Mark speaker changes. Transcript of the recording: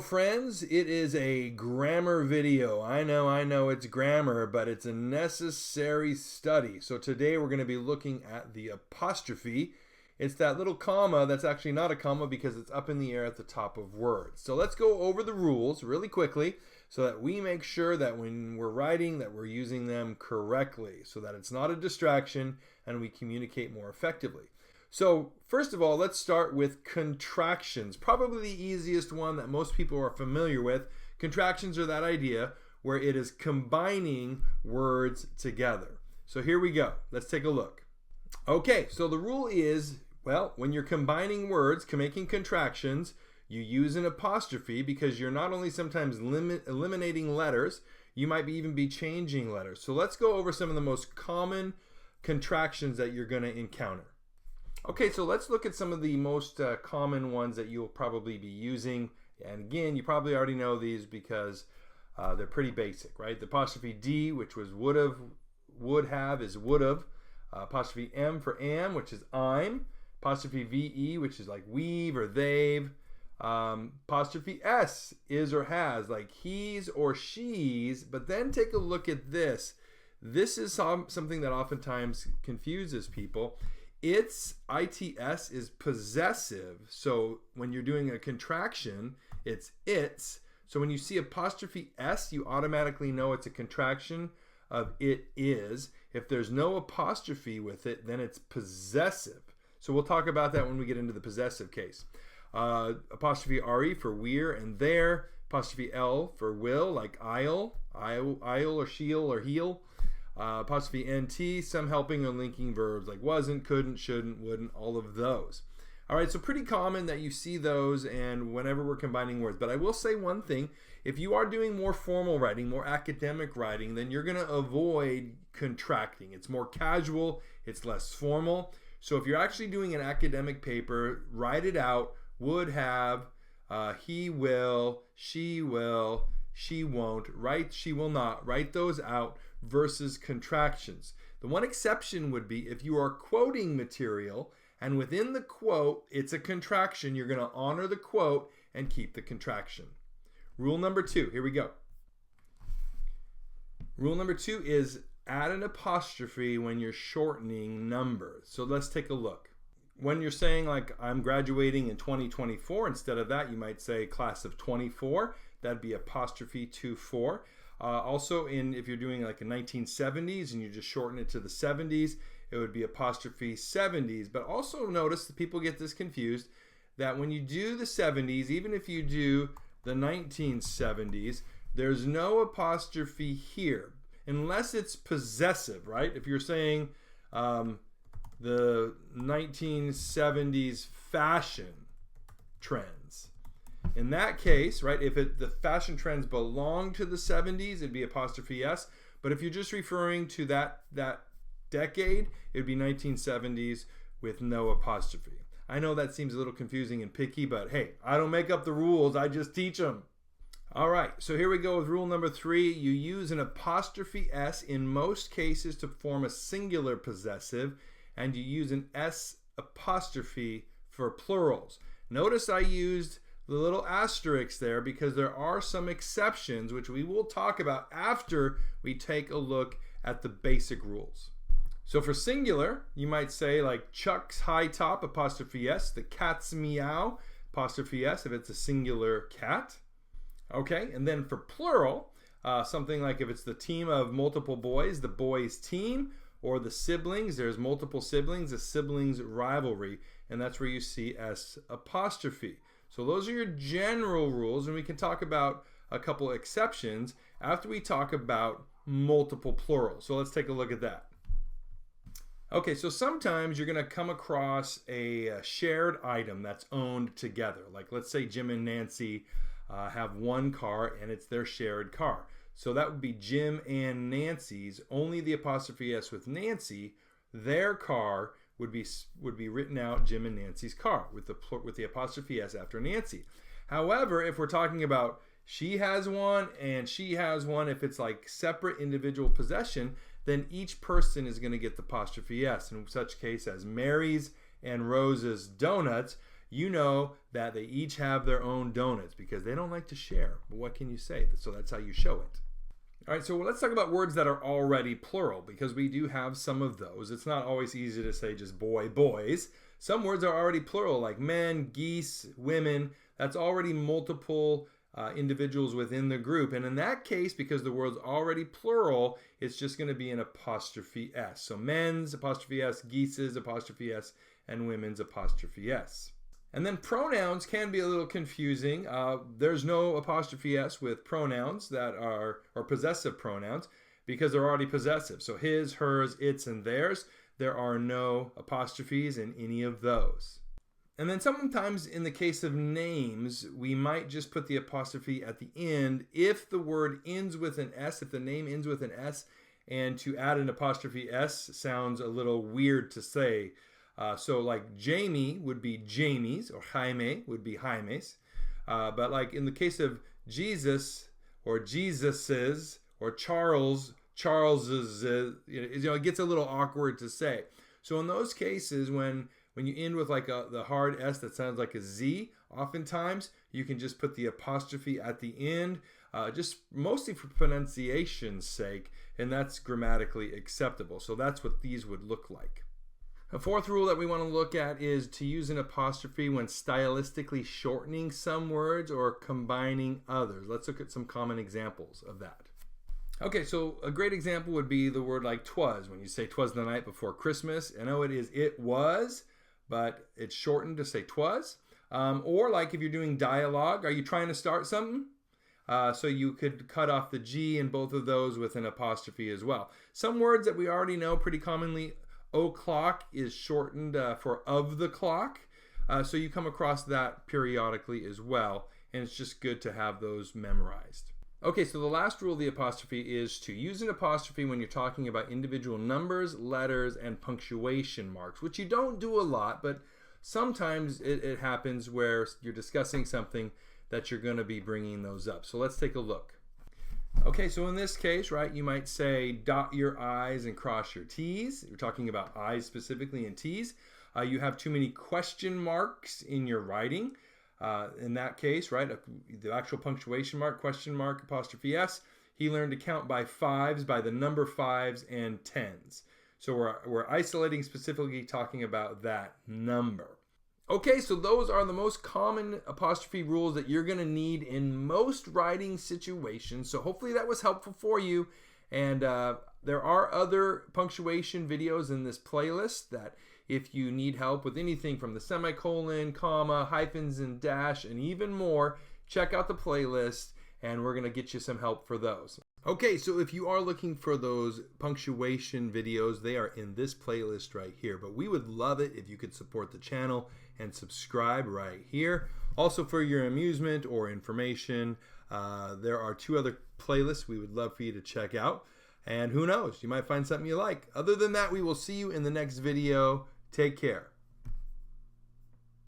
Speaker 1: friends, it is a grammar video. I know it's grammar, but it's a necessary study. So today we're going to be looking at the apostrophe. It's that little comma that's actually not a comma because it's up in the air at the top of words. So let's go over the rules really quickly so that we make sure that when we're writing that we're using them correctly so that it's not a distraction and we communicate more effectively. So first of all, let's start with contractions. Probably the easiest one that most people are familiar with. Contractions are that idea where it is combining words together. So here we go. Let's take a look. Okay, so the rule is, well, when you're combining words, making contractions, you use an apostrophe because you're not only sometimes eliminating letters, you might even be changing letters. So let's go over some of the most common contractions that you're going to encounter. Okay, so let's look at some of the most common ones that you'll probably be using. And again, you probably already know these because they're pretty basic, right? The apostrophe D, which was would have is would've. Apostrophe M for am, which is I'm. Apostrophe VE, which is like we've or they've. Apostrophe S, is or has, like he's or she's. But then take a look at this. This is something that oftentimes confuses people. Its is possessive. So when you're doing a contraction, it's its. So when you see apostrophe S, you automatically know it's a contraction of it is. If there's no apostrophe with it, then it's possessive. So we'll talk about that when we get into the possessive case. Apostrophe RE for we're and their. Apostrophe L for will, like I'll or she'll or he'll. Apostrophe NT, some helping or linking verbs like wasn't, couldn't, shouldn't, wouldn't, all of those. All right, so pretty common that you see those and whenever we're combining words. But I will say one thing, if you are doing more formal writing, more academic writing, then you're going to avoid contracting. It's more casual, it's less formal. So if you're actually doing an academic paper, write it out, would have, he will, she won't, write she will not, write those out versus contractions. The one exception would be if you are quoting material and within the quote it's a contraction, you're going to honor the quote and keep the contraction. Rule number 2, here we go. Rule number 2 is add an apostrophe when you're shortening numbers. So let's take a look. When you're saying like I'm graduating in 2024, instead of that you might say class of 24. That'd be apostrophe 24. Also, if you're doing like a 1970s and you just shorten it to the 70s, it would be apostrophe 70s. But also notice that people get this confused that when you do the 70s, even if you do the 1970s, there's no apostrophe here unless it's possessive, right? If you're saying the 1970s fashion trends. In that case, right, if the fashion trends belong to the 70s, it'd be apostrophe S. But if you're just referring to that decade, it'd be 1970s with no apostrophe. I know that seems a little confusing and picky, but hey, I don't make up the rules, I just teach them. All right, so here we go with rule number 3. You use an apostrophe S in most cases to form a singular possessive, and you use an S apostrophe for plurals. Notice I used the little asterisk there because there are some exceptions which we will talk about after we take a look at the basic rules. So for singular, you might say like Chuck's high top, apostrophe S, the cat's meow, apostrophe S if it's a singular cat. Okay, and then for plural, something like if it's the team of multiple boys, the boys team, or the siblings, there's multiple siblings, a siblings rivalry, and that's where you see S apostrophe. So those are your general rules, and we can talk about a couple exceptions after we talk about multiple plurals. So let's take a look at that. Okay, so sometimes you're going to come across a shared item that's owned together. Like let's say Jim and Nancy have one car and it's their shared car. So that would be Jim and Nancy's, only the apostrophe S with Nancy, their car would be written out Jim and Nancy's car with the apostrophe S after Nancy. However, if we're talking about she has one and she has one, if it's like separate individual possession, then each person is going to get the apostrophe S. In such case as Mary's and Rose's donuts, you know that they each have their own donuts because they don't like to share. But what can you say? So that's how you show it. All right, so let's talk about words that are already plural because we do have some of those. It's not always easy to say just boy, boys. Some words are already plural, like men, geese, women. That's already multiple individuals within the group. And in that case, because the word's already plural, it's just going to be an apostrophe S. So men's apostrophe S, geese's apostrophe S, and women's apostrophe S. And then pronouns can be a little confusing. There's no apostrophe S with pronouns that are, or possessive pronouns, because they're already possessive. So his, hers, its, and theirs. There are no apostrophes in any of those. And then sometimes in the case of names, we might just put the apostrophe at the end if the word ends with an S, if the name ends with an S, and to add an apostrophe S sounds a little weird to say. So like Jamie would be Jamie's, or Jaime would be Jaime's. But like in the case of Jesus or Jesus's or Charles's, it gets a little awkward to say. So in those cases, when you end with like the hard S that sounds like a Z, oftentimes you can just put the apostrophe at the end, just mostly for pronunciation's sake, and that's grammatically acceptable. So that's what these would look like. A fourth rule that we want to look at is to use an apostrophe when stylistically shortening some words or combining others. Let's look at some common examples of that. Okay, so a great example would be the word like 'twas. When you say 'twas the night before Christmas, I know it was, but it's shortened to say 'twas. Or like if you're doing dialogue, are you trying to start something? So you could cut off the G in both of those with an apostrophe as well. Some words that we already know pretty commonly, o'clock is shortened for of the clock. So you come across that periodically as well, and it's just good to have those memorized. Okay, so the last rule of the apostrophe is to use an apostrophe when you're talking about individual numbers, letters, and punctuation marks, which you don't do a lot, but sometimes it happens where you're discussing something that you're going to be bringing those up. So let's take a look. Okay, so in this case, right, you might say dot your I's and cross your T's. You're talking about I's specifically and T's. You have too many question marks in your writing. In that case, right, the actual punctuation mark, question mark, apostrophe S, he learned to count by fives, by the number fives and tens. So we're isolating specifically talking about that number. Okay, so those are the most common apostrophe rules that you're going to need in most writing situations. So hopefully that was helpful for you. And there are other punctuation videos in this playlist that if you need help with anything from the semicolon, comma, hyphens, and dash, and even more, check out the playlist and we're going to get you some help for those. Okay, so if you are looking for those punctuation videos, they are in this playlist right here. But we would love it if you could support the channel and subscribe right here. Also, for your amusement or information, there are 2 other playlists we would love for you to check out. And who knows, you might find something you like. Other than that, we will see you in the next video. Take care.